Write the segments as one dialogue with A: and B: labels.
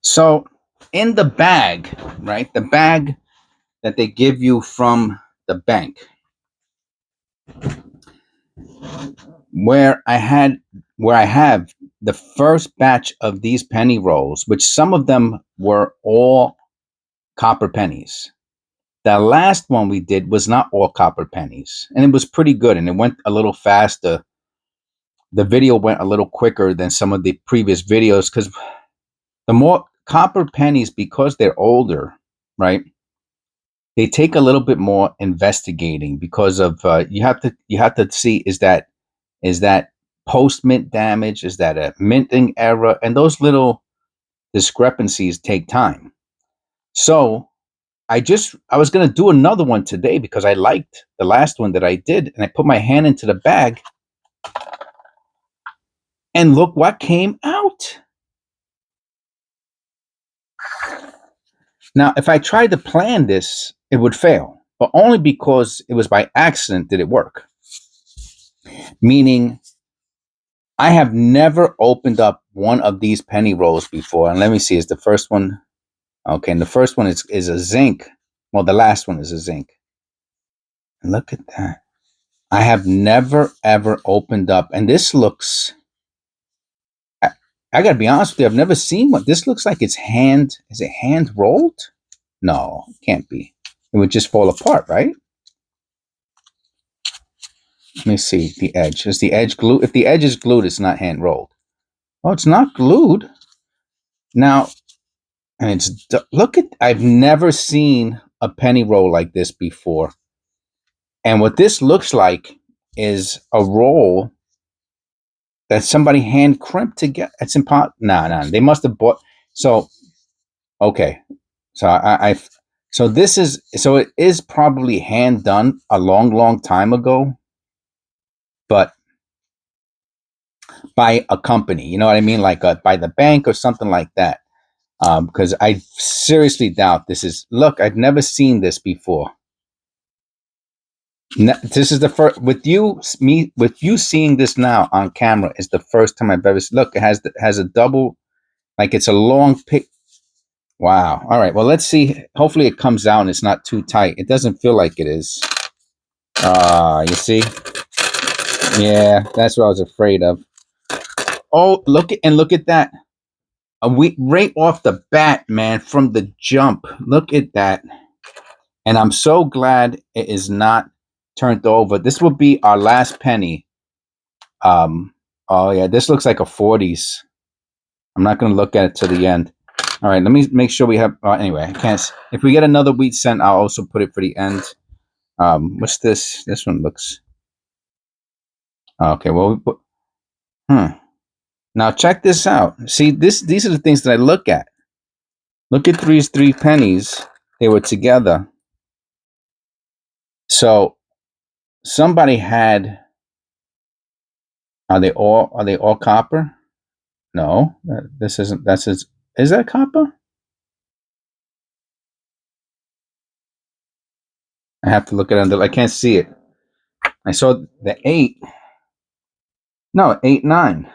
A: So in the bag, right? The bag that they give you from the bank, where I had where I have the first batch of these penny rolls, which some of them were all copper pennies. The last one we did was not all copper pennies, and it was pretty good, and it went a little faster. The video went a little quicker than some of the previous videos because the more copper pennies, because they're older, right? They take a little bit more investigating because of you have to see, is that post mint damage, is that a minting error, and those little discrepancies take time. So I was gonna do another one today because I liked the last one that I did, and I put my hand into the bag, and look what came out. Now, if I tried to plan this, it would fail, but only because it was by accident did it work. Meaning, I have never opened up one of these penny rolls before. And let me see, is the first one okay? And the first one is a zinc. Well, the last one is a zinc. Look at that. I have never ever opened up, and this looks. I gotta be honest with you. I've never seen one. This looks like it's hand. Is it hand rolled? No, it can't be. It would just fall apart, right? Let me see the edge. Is the edge glued? If the edge is glued, it's not hand rolled. Oh, it's not glued. Now, and look at. I've never seen a penny roll like this before. And what this looks like is a roll that somebody hand crimped together. It's impossible. No, they must have bought. So, okay. So so it is probably hand done a long, long time ago, but by a company. You know what I mean? Like by the bank or something like that. Because I seriously doubt this is. Look, I've never seen this before. This is the first with you seeing this now on camera is the first time I've ever seen. Look, it has a double, like it's a long pick. Wow. All right. Well, let's see. Hopefully it comes out and it's not too tight. It doesn't feel like it is. You see? Yeah, that's what I was afraid of. Oh, look at that. We right off the bat, man, from the jump. Look at that. And I'm so glad it is not turned over. This will be our last penny. Oh yeah, this looks like a 40s. I'm not going to look at it to the end. All right, let me make sure we have. Anyway, I can't. If we get another wheat cent, I'll also put it for the end. What's this? This one looks. Okay, well, now check this out. See, these are the things that I look at. Look at these three pennies. They were together. So somebody had. Are they all copper? No, this isn't. Is that copper? I have to look at it. I can't see it. I saw the 8. No, 8, 9.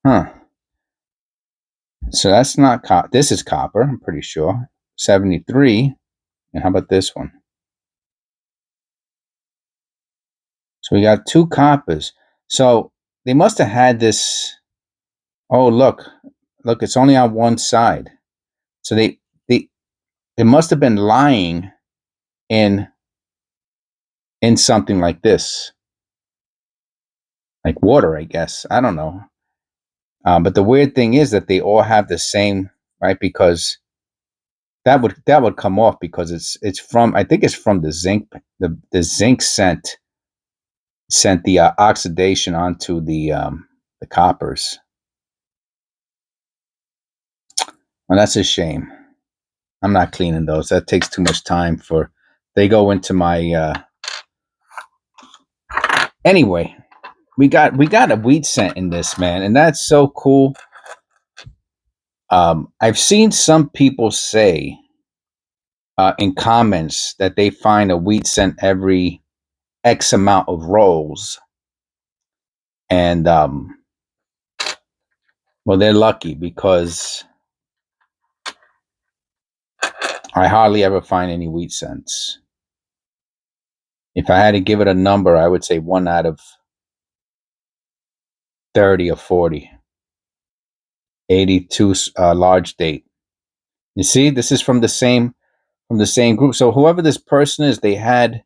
A: Huh. So that's not copper. This is copper, I'm pretty sure. 73. And how about this one? So we got 2 coppers. So they must have had this. Oh, look, it's only on one side. So they must have been lying in something like this, like water, I guess. I don't know. But the weird thing is that they all have the same, right? Because that would come off because it's from, I think it's from the zinc. The zinc sent the oxidation onto the coppers. Well, that's a shame. I'm not cleaning those. That takes too much time for. They go into my. Anyway, we got a wheat cent in this, man, and that's so cool. I've seen some people say in comments that they find a wheat cent every X amount of rolls, and Well, they're lucky because I hardly ever find any wheat cents. If I had to give it a number, I would say 1 out of 30 or 40. 82 large date. You see, this is from the same group. So whoever this person is, they had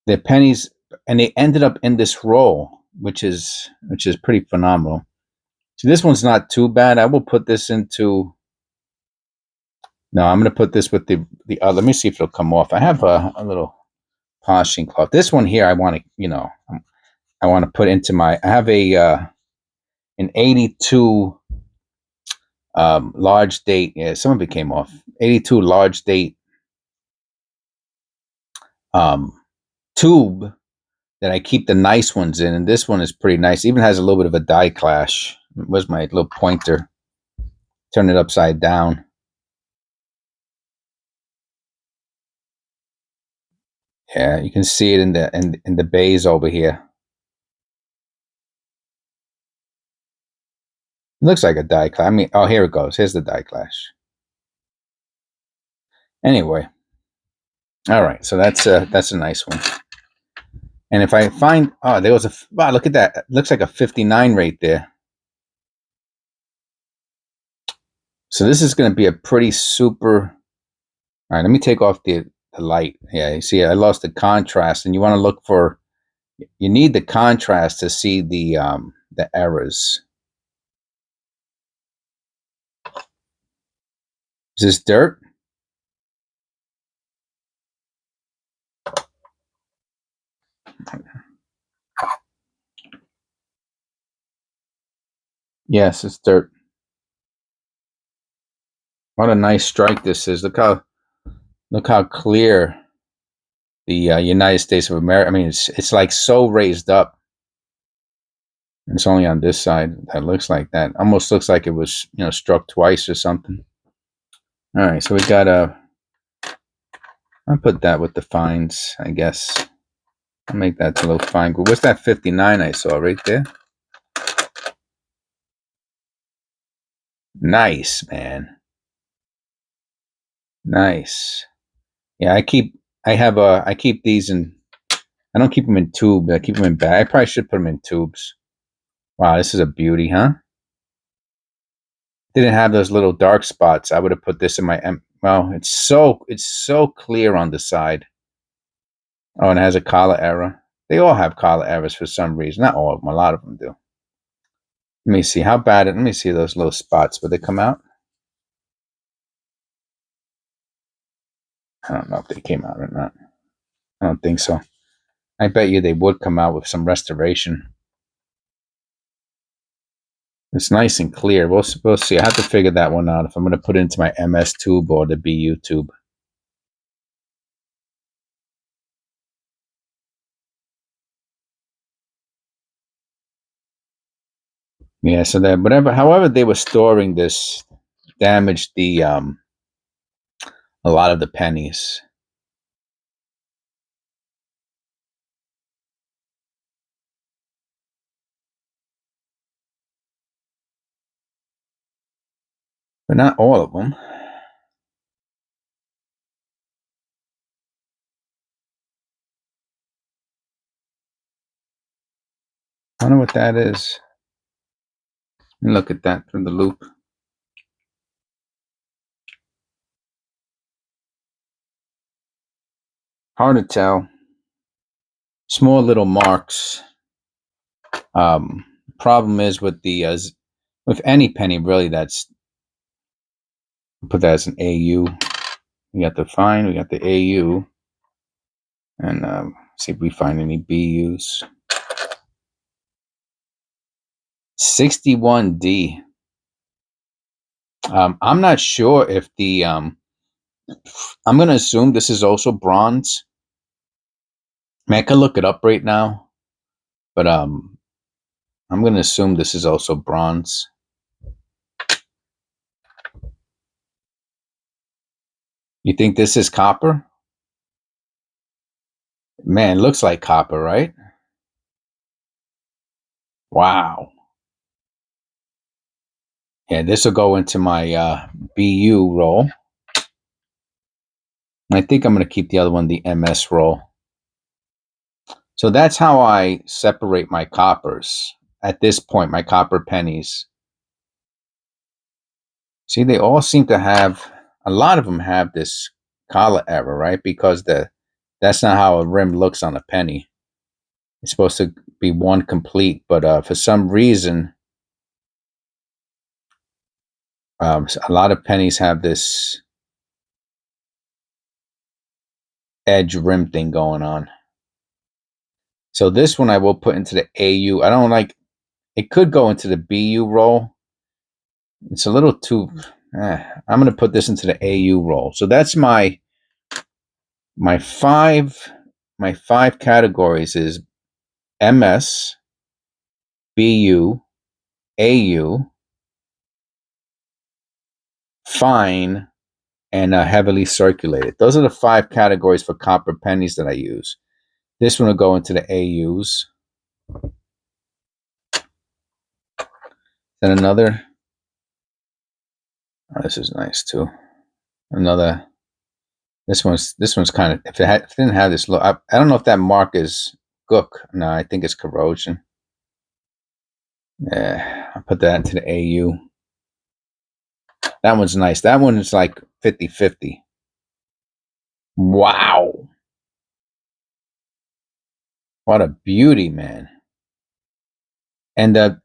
A: their pennies and they ended up in this row, which is pretty phenomenal. So this one's not too bad. I will put this into. No, I'm going to put this with the other. Let me see if it'll come off. I have a little polishing cloth. This one here, I want to, I want to put into my. I have an 82 large date. Yeah, some of it came off. 82 large date um, tube that I keep the nice ones in, and this one is pretty nice. Even has a little bit of a die clash. Where's my little pointer? Turn it upside down. Yeah, you can see it in the bays over here. It looks like a die clash. I mean, oh, here it goes. Here's the die clash. Anyway, all right. So that's a nice one. And if I find, oh, there was a, wow, look at that. It looks like a 59 right there. So this is going to be a pretty super. All right, let me take off the light. Yeah, you see, I lost the contrast, and you want to look for. You need the contrast to see the errors. Is this dirt? Yes, it's dirt. What a nice strike this is. Look how clear the United States of America. I mean, it's like so raised up. It's only on this side that looks like that. Almost looks like it was struck twice or something. All right, so we got I'll put that with the fines, I guess. I'll make that a little fine. What's that 59 I saw right there? Nice, man. Nice. Yeah, I keep these in. I don't keep them in tubes. I keep them in bag. I probably should put them in tubes. Wow, this is a beauty, huh? Didn't have those little dark spots. I would have put this in my. Well, it's so clear on the side. Oh, and it has a color error. They all have color errors for some reason. Not all of them. A lot of them do. Let me see how bad. Let me see those little spots. Will they come out? I don't know if they came out or not. I don't think so. I bet you they would come out with some restoration. It's nice and clear. We'll see. I have to figure that one out if I'm going to put it into my MS tube or the BU tube. Yeah, so that however they were storing this damaged the a lot of the pennies. But not all of them. I don't know what that is. Let me look at that through the loop. Hard to tell. Small little marks. Problem is with with any penny really. Put that as an AU. We got the fine. We got the AU, and see if we find any BUs. 61D. I'm not sure if the I'm going to assume this is also bronze. I mean, I could look it up right now, but I'm going to assume this is also bronze. You think this is copper? Man, it looks like copper, right? Wow. Yeah, this will go into my BU roll. I think I'm going to keep the other one, the MS roll. So that's how I separate my coppers. At this point, my copper pennies. See, they all seem to have, a lot of them have this color error, right? Because that's not how a rim looks on a penny. It's supposed to be one complete, but for some reason, a lot of pennies have this edge rim thing going on. So this one I will put into the AU. I don't like, it could go into the BU roll. It's a little too, I'm going to put this into the AU roll. So that's my five categories is MS, BU, AU, fine, and heavily circulated. Those are the 5 categories for copper pennies that I use. This one will go into the AUs. Then another. Oh, this is nice too. Another. This one's kind of. If it didn't have this look, I don't know if that mark is gook. No, I think it's corrosion. Yeah, I'll put that into the AU. That one's nice. That one is like 50-50. Wow. What a beauty, man. And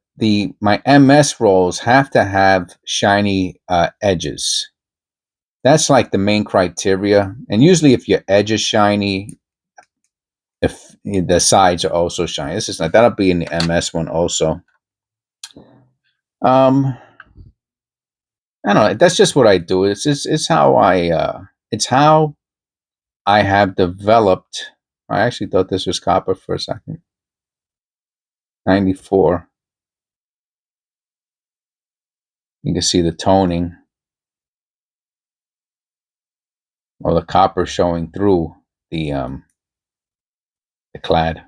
A: my MS rolls have to have shiny edges. That's like the main criteria. And usually if your edge is shiny, if the sides are also shiny. This is not, that'll be in the MS one also. I don't know. That's just what I do. It's how I have developed. I actually thought this was copper for a second. 94. You can see the toning or the copper showing through the clad.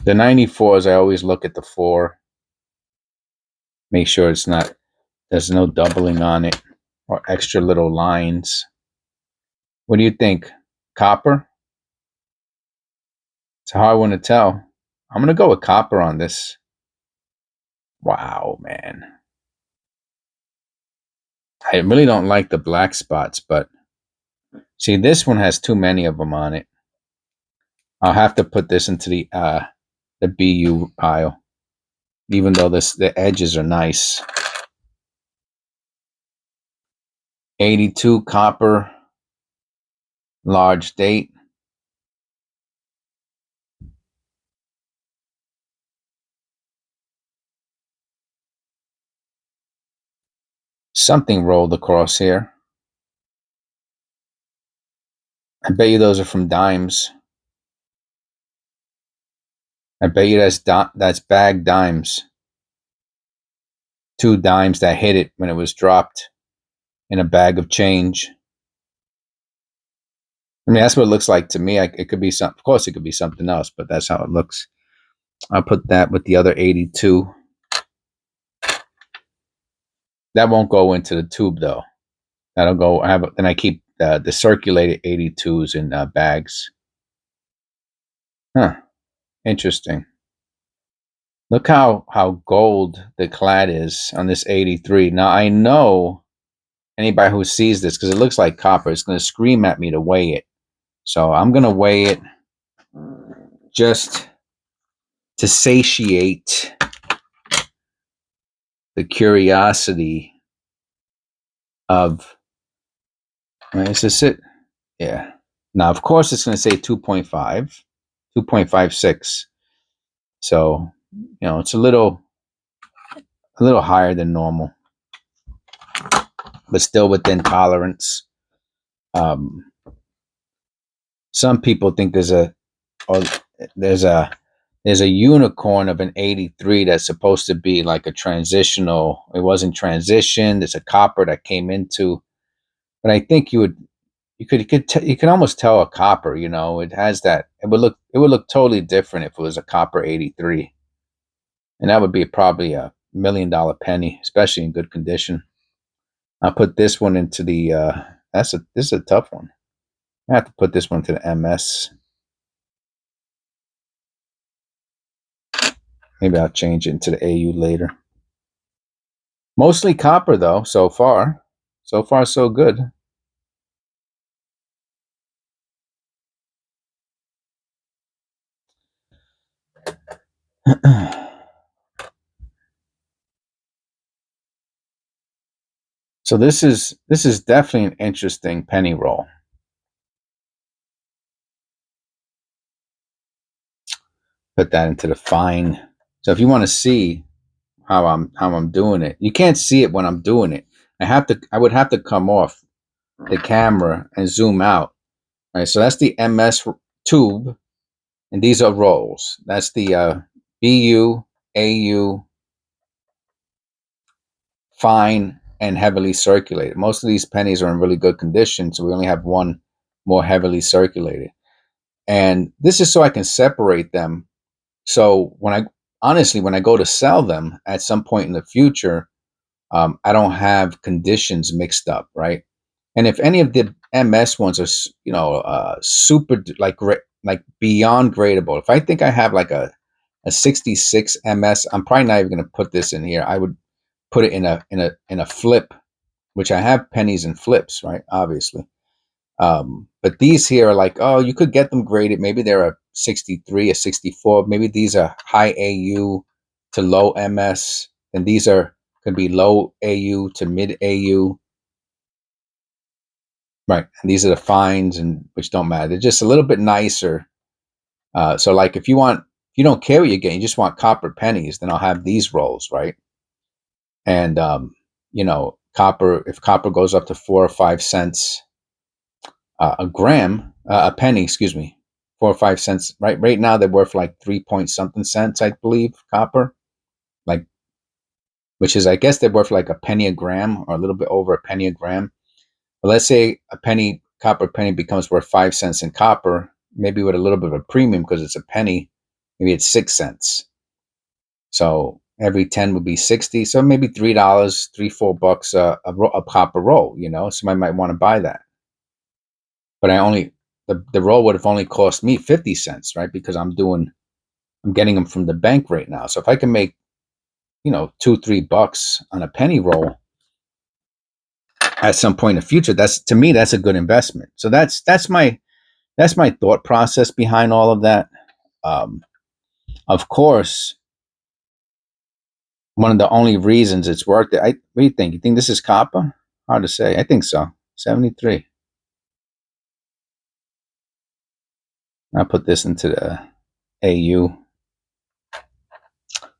A: The 94s, I always look at the 4. Make sure there's no doubling on it or extra little lines. What do you think? Copper? It's a hard one to tell. I'm going to go with copper on this. Wow, man. I really don't like the black spots, but see, this one has too many of them on it. I'll have to put this into the BU pile, even though the edges are nice. 82 copper, large date. Something rolled across here. I bet you those are from dimes. I bet you that's bagged dimes. 2 dimes that hit it when it was dropped in a bag of change. I mean, that's what it looks like to me. It could be of course, it could be something else, but that's how it looks. I'll put that with the other 82. That won't go into the tube though. That'll go. Then I keep the circulated 82s in bags. Huh. Interesting. Look how gold the clad is on this 83. Now I know anybody who sees this, because it looks like copper, is going to scream at me to weigh it. So I'm going to weigh it just to satiate the curiosity of, is this it? Yeah. Now, of course, it's going to say 2.5, 2.56. So, it's a little higher than normal, but still within tolerance. Some people think there's a unicorn of an 83 that's supposed to be like a transitional. It wasn't transitioned. It's a copper that came into, but I think you can almost tell a copper. It has that. It would look totally different if it was a copper 83, and that would be probably $1 million penny, especially in good condition. I'll put this one into the this is a tough one. I have to put this one to the MS. Maybe I'll change it into the AU later. Mostly copper though, so far. So far so good. So this is definitely an interesting penny roll. Put that into the fine. So if you want to see how I'm doing it, you can't see it when I'm doing it. I would have to come off the camera and zoom out. All right, so that's the MS tube, and these are rolls. That's the BU, AU, fine, and heavily circulated. Most of these pennies are in really good condition, so we only have one more heavily circulated. And this is so I can separate them. So when I go to sell them at some point in the future, I don't have conditions mixed up, right? And if any of the MS ones are, super like beyond gradable, if I think I have like a 66 MS, I'm probably not even going to put this in here. I would put it in a flip, which I have pennies and flips, right? Obviously. But these here are like, oh, you could get them graded. Maybe they're a 63, a 64. Maybe these are high AU to low MS. And these could be low AU to mid AU. Right. And these are the fines, and which don't matter. They're just a little bit nicer. So like if you don't care what you're getting, you just want copper pennies, then I'll have these rolls, right? And if copper goes up to 4 or 5 cents a gram, a penny, excuse me, 4 or 5 cents. Right now they're worth like 3 point something cents, I believe, copper. Like, which is, I guess they're worth like a penny a gram or a little bit over a penny a gram. But let's say copper penny becomes worth 5 cents in copper, maybe with a little bit of a premium because it's a penny, maybe it's 6 cents. So every 10 would be 60. So maybe $3, $3, $4 a copper roll, somebody might want to buy that. But the roll would have only cost me 50 cents, right? Because I'm getting them from the bank right now. So if I can make, $2-3 on a penny roll at some point in the future, to me, that's a good investment. So that's my thought process behind all of that. Of course, one of the only reasons it's worked. What do you think? You think this is copper? Hard to say. I think so. 73. I'll put this into the AU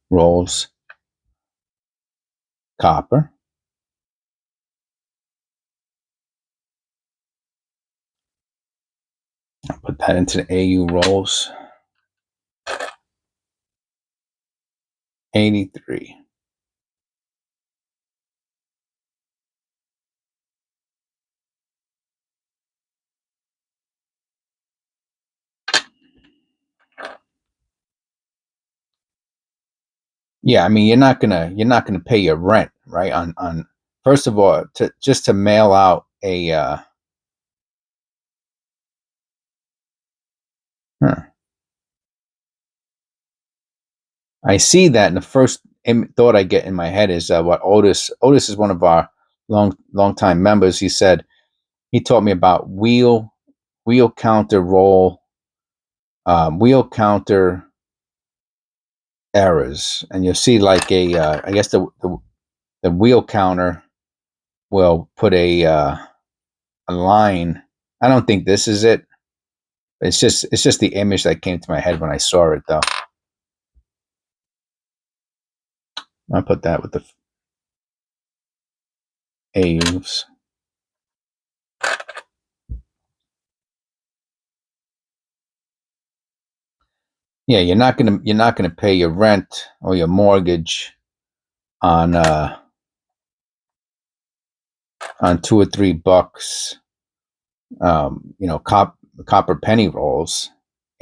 A: rolls. Copper. I'll put that into the AU rolls. 83. Yeah, I mean, you're not gonna pay your rent, right? On first of all, to mail out a huh. I see that, and the first thought I get in my head is what Otis is one of our long time members. He taught me about wheel counter roll, wheel counter errors, and you'll see like I guess the wheel counter will put a line. I don't think this is it. It's just the image that came to my head when I saw it, though. I'll put that with the AUs. Yeah, you're not gonna pay your rent or your mortgage on $2 or $3. Copper penny rolls.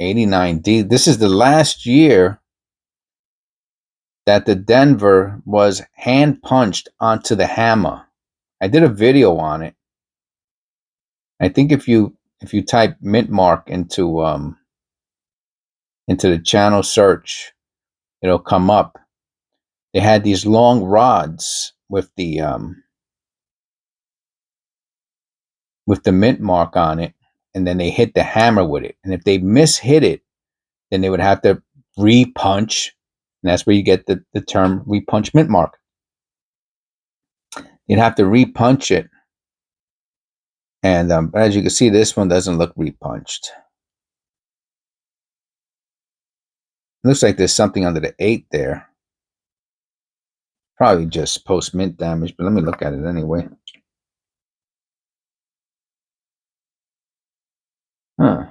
A: 89D. This is the last year that the Denver was hand punched onto the hammer. I did a video on it. I think if you type mint mark into the channel search, it'll come up. They had these long rods with the mint mark on it, and then they hit the hammer with it. And if they mishit it, then they would have to repunch, and that's where you get the term repunch mint mark. You'd have to repunch it, and as you can see, this one doesn't look repunched. It looks like there's something under the 8 there. Probably just post mint damage, but let me look at it anyway. Huh.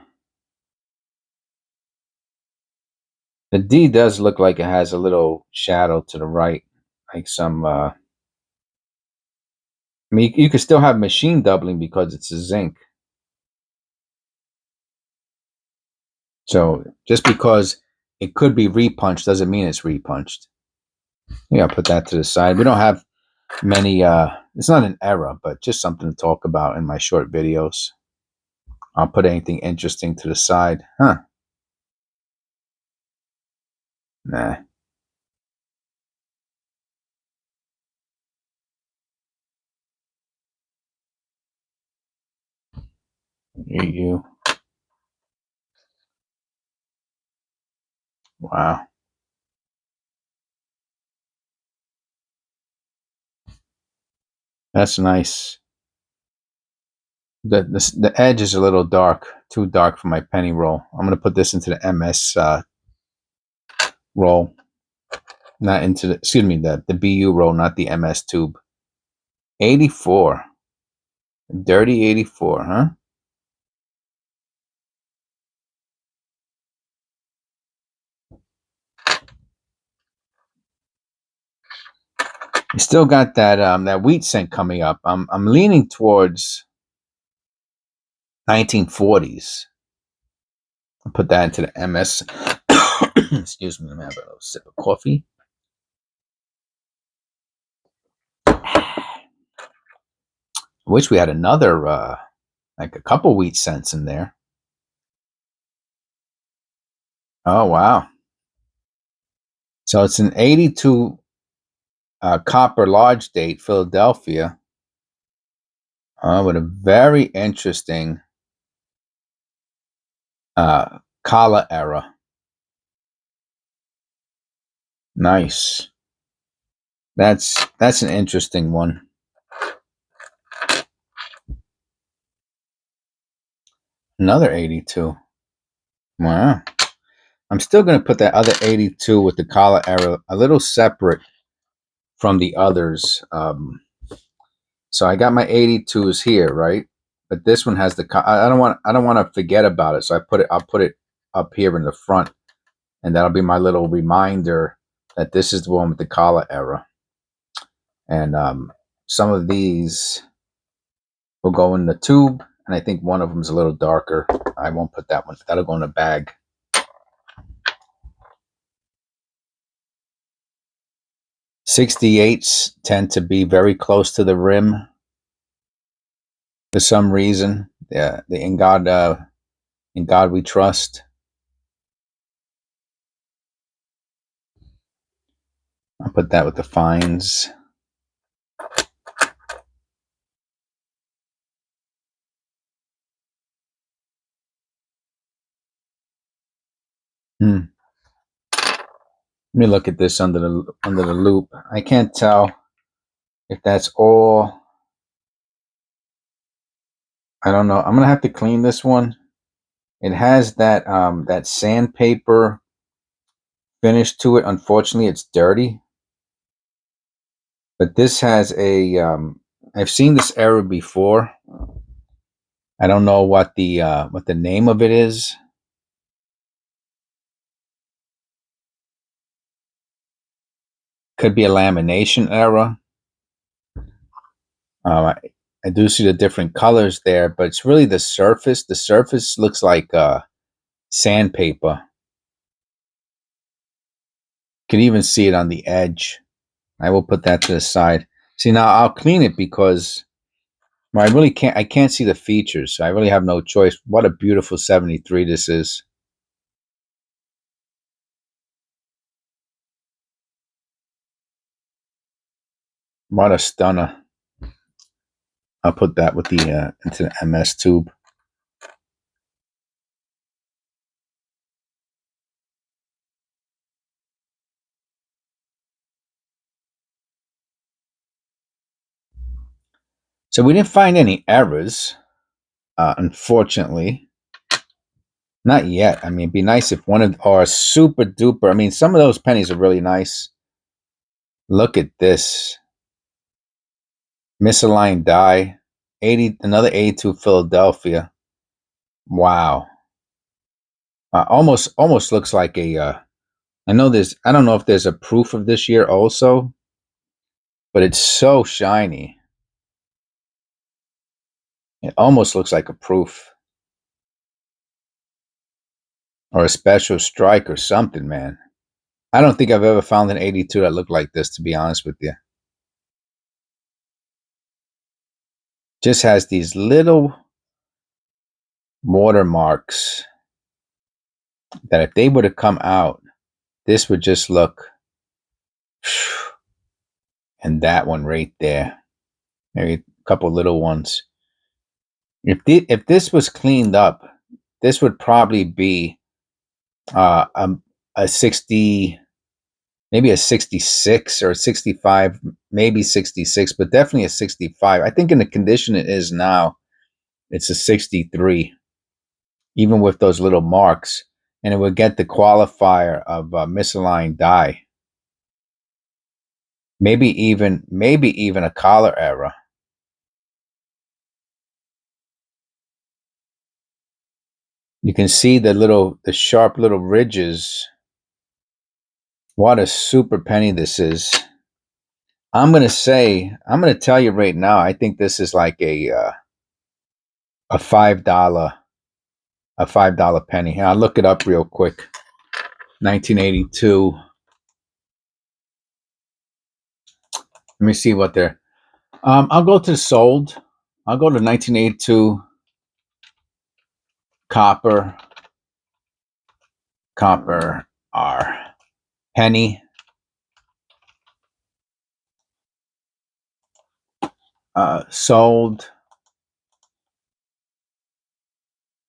A: The D does look like it has a little shadow to the right, like some. I mean, you could still have machine doubling because it's a zinc. So just because it could be repunched doesn't mean it's repunched. Yeah, put that to the side. We don't have many. It's not an error, but just something to talk about in my short videos. I'll put anything interesting to the side. Huh. Nah. You. Wow. That's nice. The edge is a little dark, too dark for my penny roll. I'm gonna put this into the MS roll, not into the the BU roll, not the MS tube. 84, dirty 84, huh? You still got that that wheat scent coming up. I'm leaning towards 1940s. I'll put that into the MS. Excuse me, let me have a little sip of coffee. I wish we had another like a couple wheat scents in there. Oh wow. So it's an 82 copper large date, Philadelphia, with a very interesting collar era. Nice. That's an interesting one. Another 82. Wow. I'm still going to put that other 82 with the collar era a little separate from the others. So I got my 82s here, right? But this one has the. I don't want to forget about it. So I'll put it up here in the front, and that'll be my little reminder that this is the one with the collar era. And some of these will go in the tube, and I think one of them is a little darker. I won't put that one. That'll go in a bag. 68s tend to be very close to the rim for some reason. Yeah, in God we trust. I'll put that with the fines. Let me look at this under the loop. I can't tell if that's all. I don't know. I'm gonna have to clean this one. It has that that sandpaper finish to it. Unfortunately, it's dirty. But this has a. I've seen this error before. I don't know what the name of it is. Could be a lamination error. I do see the different colors there, but it's really the surface. The surface looks like sandpaper. can even see it on the edge. I will put that to the side. See, now I'll clean it because I really can't. I can't see the features, so I really have no choice. What a beautiful 73 this is. What a stunner. I'll put that with the into the MS tube. So we didn't find any errors, unfortunately. Not yet. I mean, it'd be nice if one of our super duper. I mean, some of those pennies are really nice. Look at this misaligned die. 80, another 82 Philadelphia. Wow. Almost looks like a. I know there's. I don't know if there's a proof of this year also, but it's so shiny. It almost looks like a proof or a special strike or something, man. I don't think I've ever found an 82 that looked like this, to be honest with you. Just has these little watermarks that if they would have come out, this would just look. And that one right there, maybe a couple little ones. If this was cleaned up, this would probably be uh, a, a 60, maybe a 66 or a 65, maybe 66, but definitely a 65. I think in the condition it is now, it's a 63, even with those little marks, and it would get the qualifier of misaligned die. Maybe even a collar error. You can see the sharp little ridges. What a super penny this is. I'm gonna tell you right now, I think this is like a $5 penny. I'll look it up real quick. 1982. Let me see what they're. I'll go to sold. I'll go to 1982 copper R penny. Sold,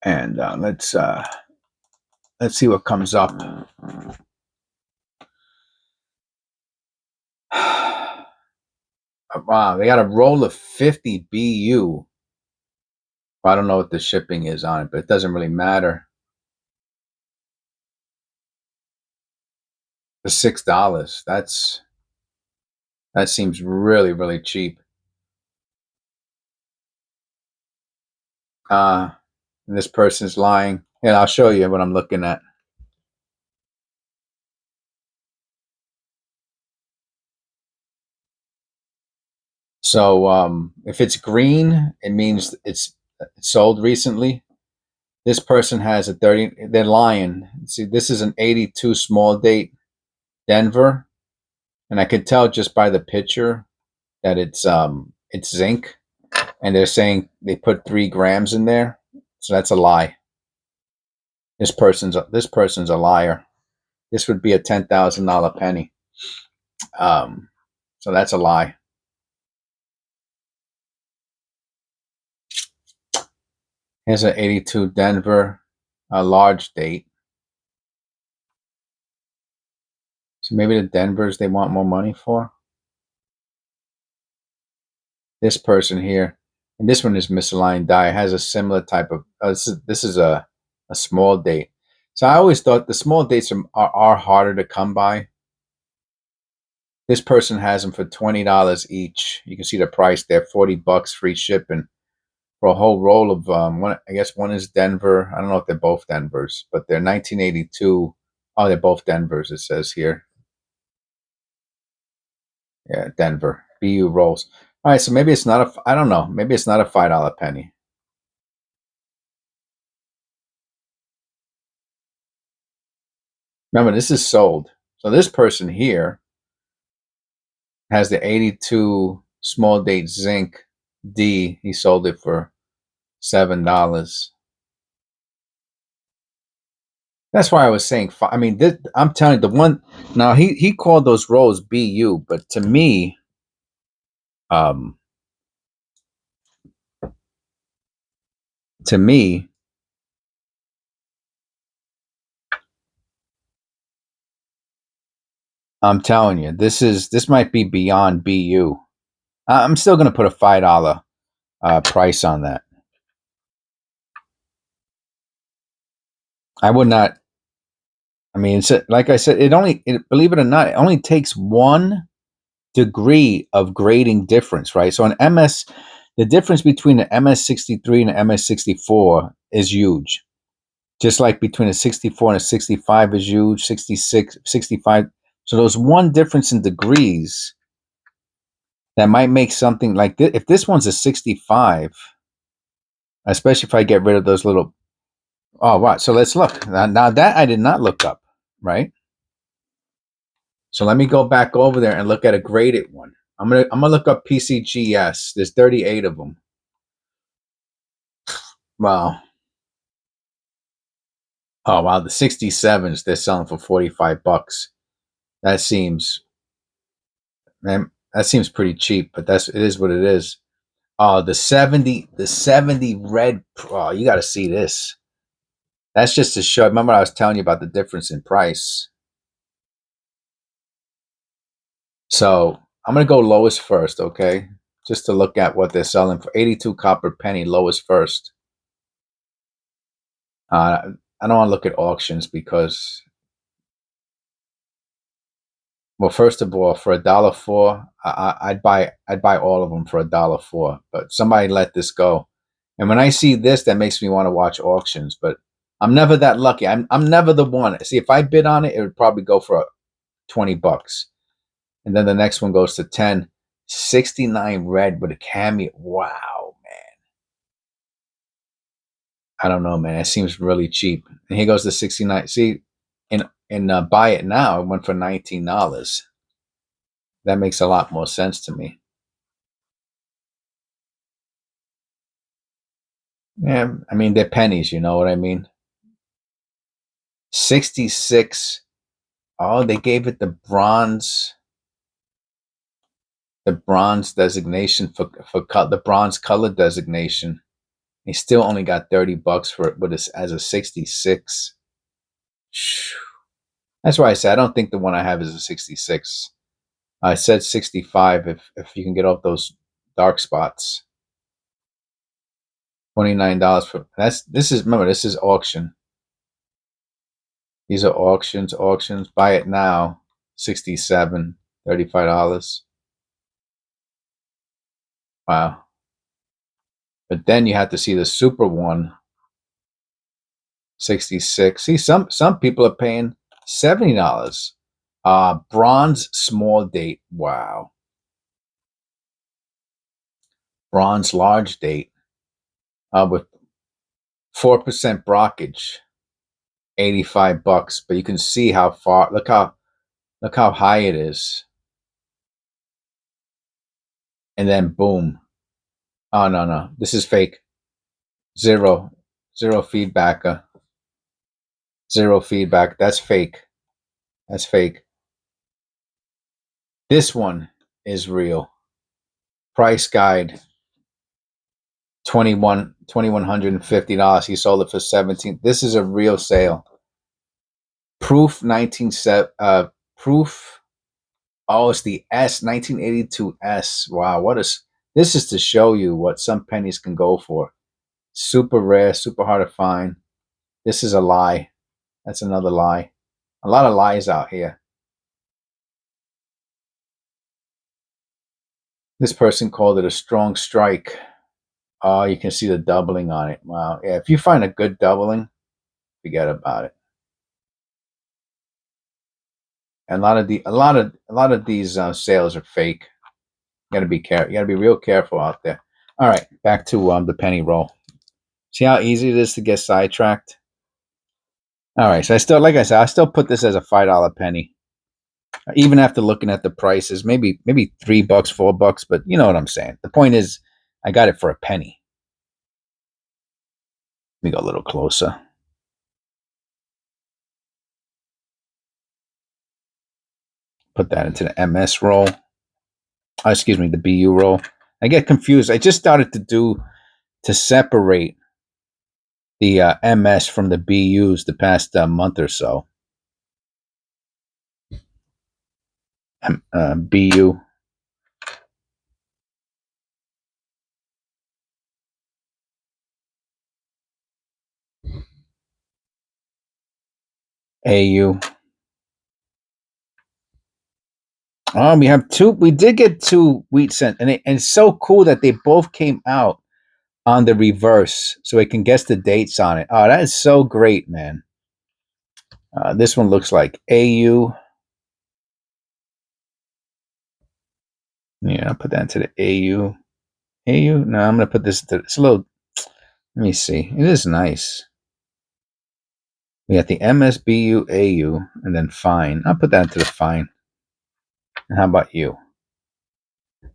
A: and let's see what comes up. Wow, they got a roll of 50 BU. I don't know what the shipping is on it, but it doesn't really matter. For $6, that seems really, really cheap. This person's lying. And I'll show you what I'm looking at. So if it's green, it means it's sold recently. This person has a 30. They're lying. See, this is an 82 small date, Denver, and I could tell just by the picture that it's zinc, and they're saying they put 3 grams in there, so that's a lie. This person's a liar. This would be a $10,000 penny. So that's a lie. Here's an 82 Denver, a large date. So maybe the Denvers they want more money for. This person here, and this one is misaligned die. It has a similar type of. This is a small date. So I always thought the small dates are harder to come by. This person has them for $20 each. You can see the price there, $40 free shipping for a whole roll of one. I guess one is Denver. I don't know if they're both Denvers, but they're 1982. Oh, they're both Denvers. It says here. Yeah, Denver BU rolls. All right, so maybe it's not a. I don't know. Maybe it's not a $5 penny. Remember, this is sold. So this person here has the 82 small date zinc D. He sold it for $7. That's why I was saying. I mean, I'm telling you, the one now he called those rolls BU, but to me, um, to me, I'm telling you, this might be beyond BU. I'm still gonna put a $5 price on that. I would not. I mean, it's like I said, believe it or not, it only takes 1 degree of grading difference, right? So an MS, the difference between the MS63 and the MS64 is huge. Just like between a 64 and a 65 is huge, 66, 65. So there's one difference in degrees that might make something like this. If this one's a 65, especially if I get rid of those little, oh, wow. So let's look. Now that I did not look up, right? So let me go back over there and look at a graded one. I'm gonna look up PCGS. There's 38 of them. Wow. Oh wow, the 67s they're selling for $45. That seems, man, that seems pretty cheap, but it is what it is. Oh, the 70 red. Oh, you got to see this. That's just to show. Remember, I was telling you about the difference in price. So I'm gonna go lowest first, okay? Just to look at what they're selling for. 82 copper penny, lowest first. I don't want to look at auctions because, well, first of all, for $1.04, I'd buy all of them for $1.04. But somebody let this go, and when I see this, that makes me want to watch auctions. But I'm never that lucky. I'm never the one. See, if I bid on it, it would probably go for $20, and then the next one goes to 10. 69 red with a cameo. Wow, man. I don't know, man. It seems really cheap. And here goes the 69. See, in buy it now, it went for $19. That makes a lot more sense to me. Yeah, I mean they're pennies, you know what I mean? 66. Oh, they gave it the bronze designation for the bronze color designation. He still only got $30 for it, but it's as a 66. That's why I said I don't think the one I have is a 66. I said 65 if you can get off those dark spots. $29 for remember, this is auction. These are auctions. Buy it now. 67, $35. Wow. But then you have to see the super one. 66. See, some people are paying $70. Bronze small date. Wow. Bronze large date. With 4% brockage. $85. But you can see how far, look how high it is. And then boom. Oh no. This is fake. Zero feedback. Zero feedback. That's fake. That's fake. This one is real. Price guide. $2,150. He sold it for 17. This is a real sale. Proof 19 proof. Oh, it's the S 1982 S. Wow, this is to show you what some pennies can go for. Super rare, super hard to find. This is a lie. That's another lie. A lot of lies out here. This person called it a strong strike. Oh, you can see the doubling on it. Wow. Yeah, if you find a good doubling, forget about it. And a lot of these sales are fake. You gotta be careful. You gotta be real careful out there. All right, back to the penny roll. See how easy it is to get sidetracked. All right, so like I said, I still put this as a $5 penny. Even after looking at the prices, maybe $3, $4, but you know what I'm saying. The point is, I got it for a penny. Let me go a little closer. Put that into the MS roll. Oh, excuse me, the BU roll. I get confused. I just started to separate the MS from the BUs the past month or so. BU. AU. We have two. We did get two wheat cent, and it's so cool that they both came out on the reverse, so we can guess the dates on it. Oh, that is so great, man. This one looks like AU. Yeah, I'll put that into the AU. AU? No, I'm gonna put this to. It's a little. Let me see. It is nice. We got the MSBU AU, and then fine. I'll put that into the fine. And how about you?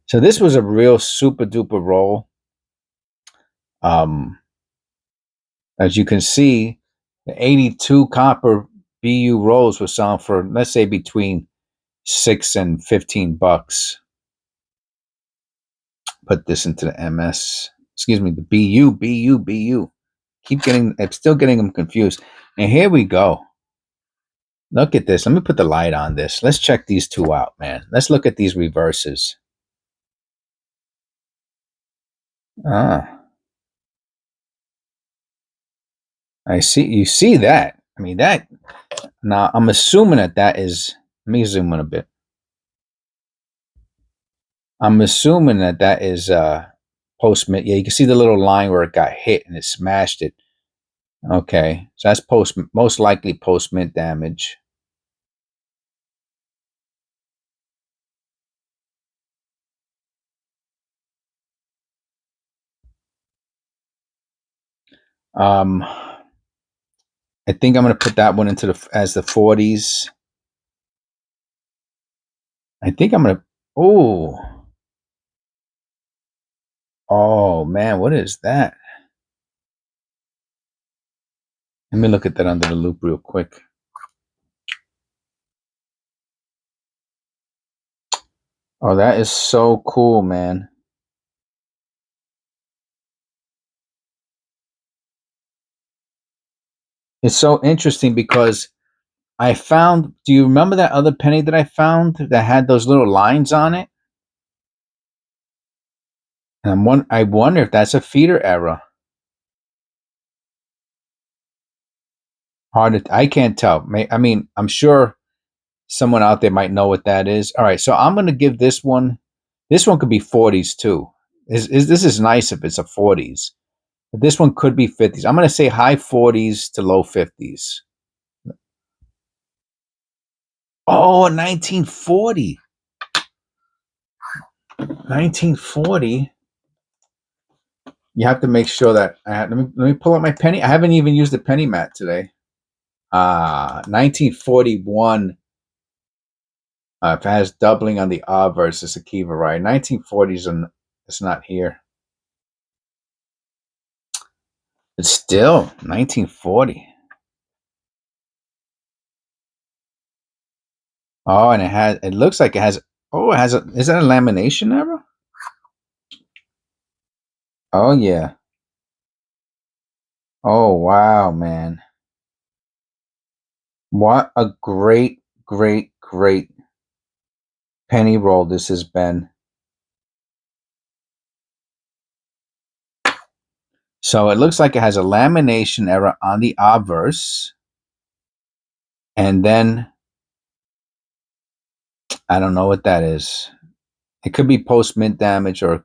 A: So this was a real super duper roll. As you can see, the 82 copper BU rolls were selling for, let's say, between $6 and $15. Put this into the MS. Excuse me, the BU. I'm still getting them confused. And here we go. Look at this. Let me put the light on this. Let's check these two out, man. Let's look at these reverses. Ah, I see. You see that? I mean, that. Now, I'm assuming that is. Let me zoom in a bit. I'm assuming that is post mint. Yeah, you can see the little line where it got hit and it smashed it. Okay, so that's most likely post mint damage. I think I'm gonna put that one into as the 40s. I think I'm gonna. Oh man, what is that? Let me look at that under the loop real quick. Oh, that is so cool, man. It's so interesting because I found. Do you remember that other penny that I found that had those little lines on it? And I wonder if that's a feeder error. I can't tell. I mean, I'm sure someone out there might know what that is. All right, so I'm going to give this one. This one could be 40s too. This is nice if it's a 40s. But this one could be 50s. I'm going to say high 40s to low 50s. Oh, 1940. 1940. You have to make sure that let me pull up my penny. I haven't even used the penny mat today. 1941. If it has doubling on the obverse, it's a key variety. 1940s, and it's not here. It's still 1940. Oh, and it looks like it has, is that a lamination error? Oh, yeah. Oh, wow, man. What a great, great, great penny roll this has been. So it looks like it has a lamination error on the obverse. And then I don't know what that is. It could be post mint damage, or it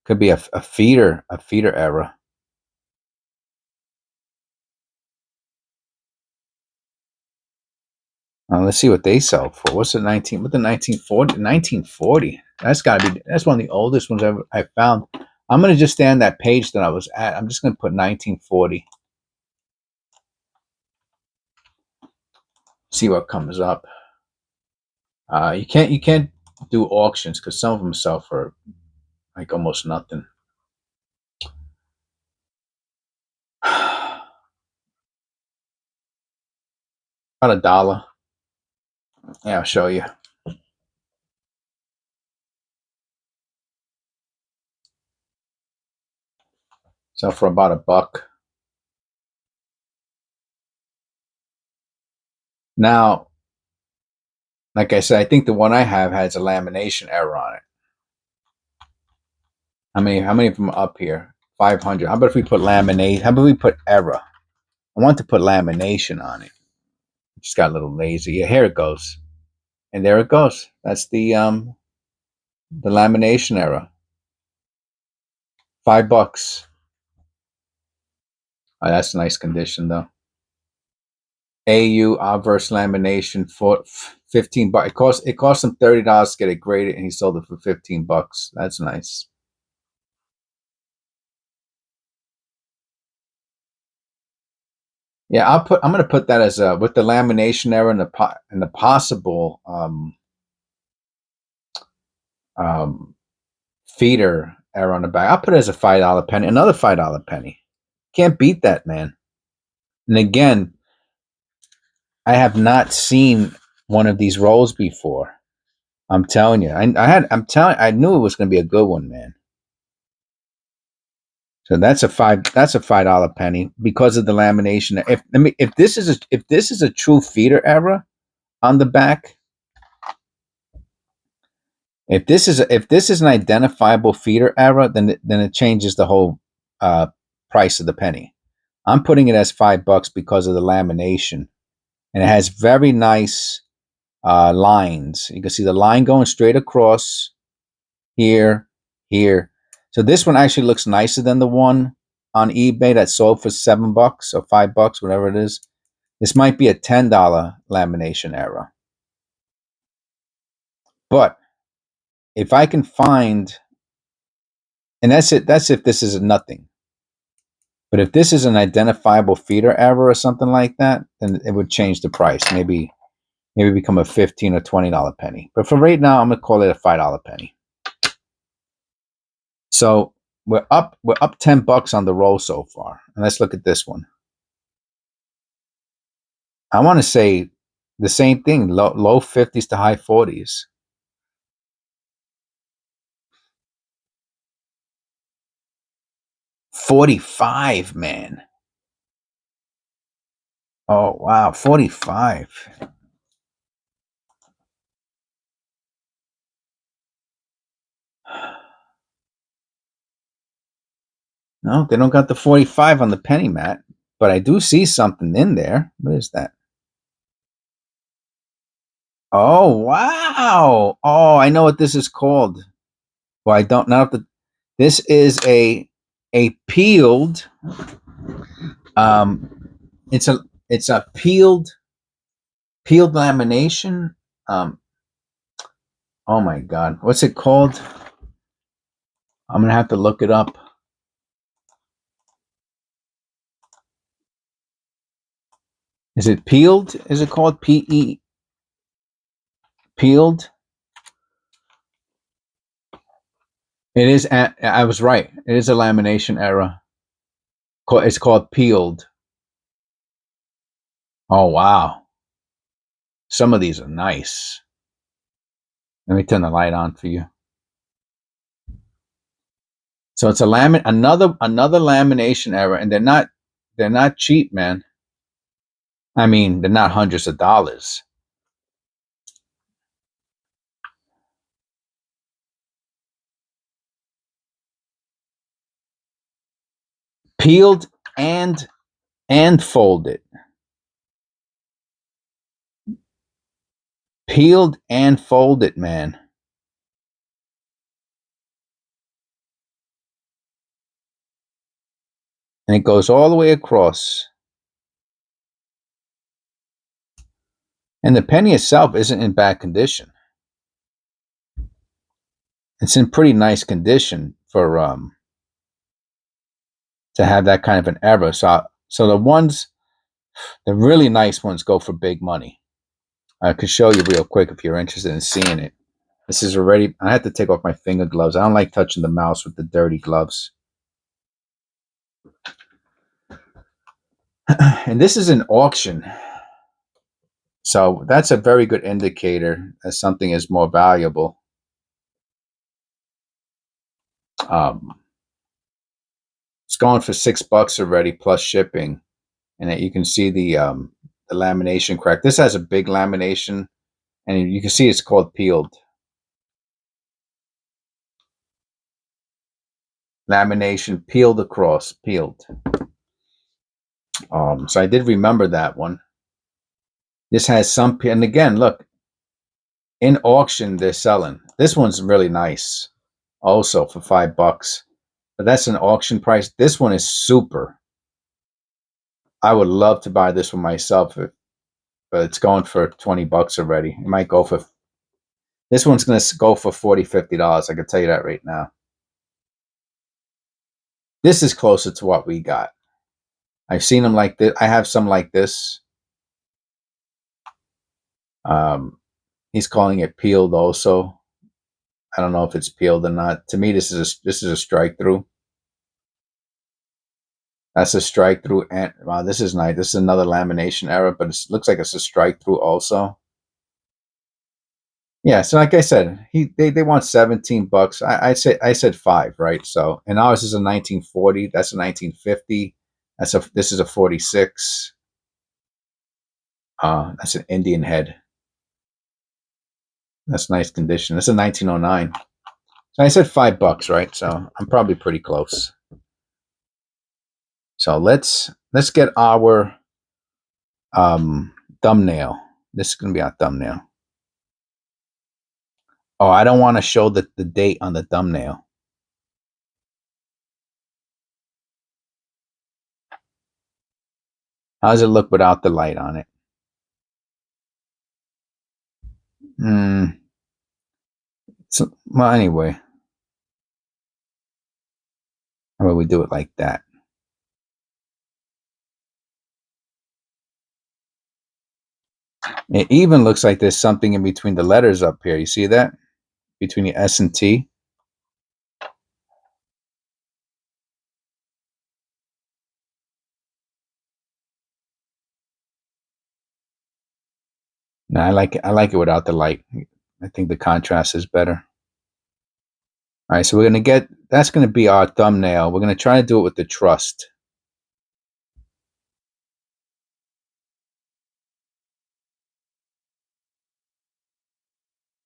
A: could be a feeder error. Let's see what they sell for. What's the 1940? 1940. That's one of the oldest ones I found. I'm gonna just stay on that page that I was at. I'm just gonna put 1940. See what comes up. You can't do auctions because some of them sell for like almost nothing. About $1. Yeah, I'll show you. So for about $1. Now, like I said, I think the one I have has a lamination error on it. How many of them are up here? 500. How about if we put laminate? How about we put error? I want to put lamination on it. Just got a little lazy. Yeah, here it goes. And there it goes. That's the lamination error. $5. Oh, that's a nice condition though. AU obverse lamination for $15. It cost him $30 to get it graded, and he sold it for $15. That's nice. Yeah, I'm gonna put that as with the lamination error and the possible um, feeder error on the back. I'll put it as a $5 penny, another $5 penny. Can't beat that, man. And again, I have not seen one of these rolls before. I'm telling you, I knew it was going to be a good one, man. So that's a $5 penny because of the lamination. If this is a true feeder error on the back, if this is an identifiable feeder error, then it changes the whole price of the penny. I'm putting it as $5 because of the lamination, and it has very nice lines. You can see the line going straight across here, here. So this one actually looks nicer than the one on eBay that sold for $7 or $5, whatever it is. This might be a $10 lamination error. But if I can find, and that's it, that's if this is nothing. But if this is an identifiable feeder error or something like that, then it would change the price. Maybe become a $15 or $20 penny. But for right now, I'm gonna call it a $5 penny. So we're up $10 on the roll so far. And let's look at this one. I want to say the same thing, low 50s to high 40s. $45, man. Oh wow, $45. No, they don't got the 45 on the penny, Matt. But I do see something in there. What is that? Oh wow! Oh, I know what this is called. Well, I don't know if this is a peeled. Um, it's a peeled lamination. Oh my God, what's it called? I'm gonna have to look it up. Is it peeled? Is it called PE? Peeled? It is. I was right. It is a lamination error. It's called peeled. Oh wow! Some of these are nice. Let me turn the light on for you. So it's another lamination error, and they're not cheap, man. I mean, they're not hundreds of dollars. Peeled and folded. Peeled and folded, man. And it goes all the way across. And the penny itself isn't in bad condition. It's in pretty nice condition for to have that kind of an error. So the really nice ones go for big money. I could show you real quick if you're interested in seeing it. This is already, I had to take off my finger gloves. I don't like touching the mouse with the dirty gloves. And this is an auction. So that's a very good indicator that something is more valuable. It's going for $6 already plus shipping. And you can see the lamination crack. This has a big lamination, and you can see it's called peeled. Lamination peeled across, peeled. So I did remember that one. This has some, and again, look, in auction they're selling. This one's really nice, also for $5, but that's an auction price. This one is super. I would love to buy this one myself, but it's going for $20 already. It might go for. This one's going to go for $40, $50. I can tell you that right now. This is closer to what we got. I've seen them like this. I have some like this. He's calling it peeled also. I don't know if it's peeled or not. To me, this is a strike through. That's a strike through, and wow, this is nice. This is another lamination error, but it looks like it's a strike through also. Yeah, so like I said, they want $17. I said 5, right? So, and ours is a 1940. That's a 1950. This is a 46. That's an Indian head. That's nice condition. That's a 1909. So I said $5, right? So I'm probably pretty close. So let's get our thumbnail. This is gonna be our thumbnail. Oh, I don't want to show the date on the thumbnail. How does it look without the light on it? So, well, anyway, how about we do it like that? It even looks like there's something in between the letters up here. You see that? Between the S and T. No, I like it. I like it without the light. I think the contrast is better. All right, so we're gonna get. That's gonna be our thumbnail. We're gonna try to do it with the trust.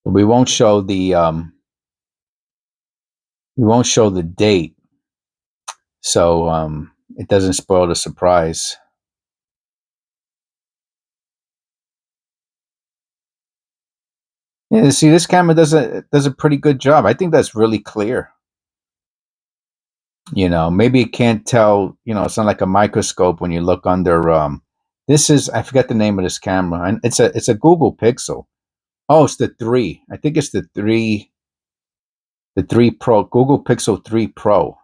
A: We won't show the date, so it doesn't spoil the surprise. Yeah, see, this camera does a pretty good job. I think that's really clear. You know, maybe it can't tell. You know, it's not like a microscope when you look under. This is, I forget the name of this camera, and it's a Google Pixel. Oh, it's the 3. I think it's the 3. The 3 Pro, Google Pixel 3 Pro.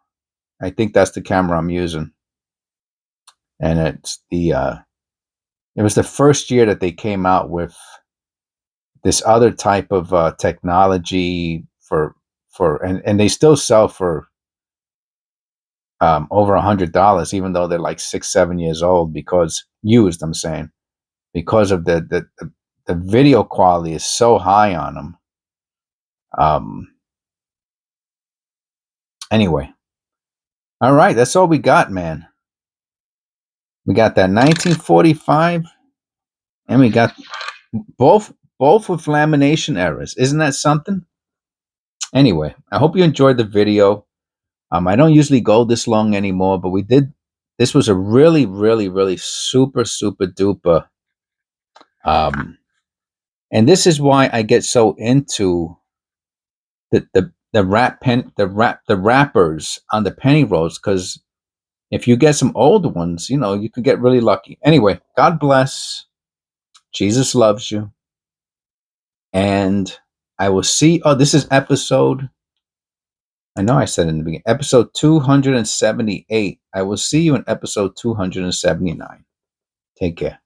A: I think that's the camera I'm using, and it's the. It was the first year that they came out with this other type of technology and they still sell for over $100, even though they're like 6, 7 years old, because used. I'm saying because of the video quality is so high on them. Anyway, all right, that's all we got, man. We got that 1945, and we got both with lamination errors. Isn't that something? Anyway, I hope you enjoyed the video. I don't usually go this long anymore, but we did. This was a really, really, really super, super duper. And this is why I get so into the wrappers on the penny rolls, because if you get some old ones, you know, you could get really lucky. Anyway, God bless. Jesus loves you. And I will see. Oh, this is episode. I know I said in the beginning, episode 278. I will see you in episode 279. Take care.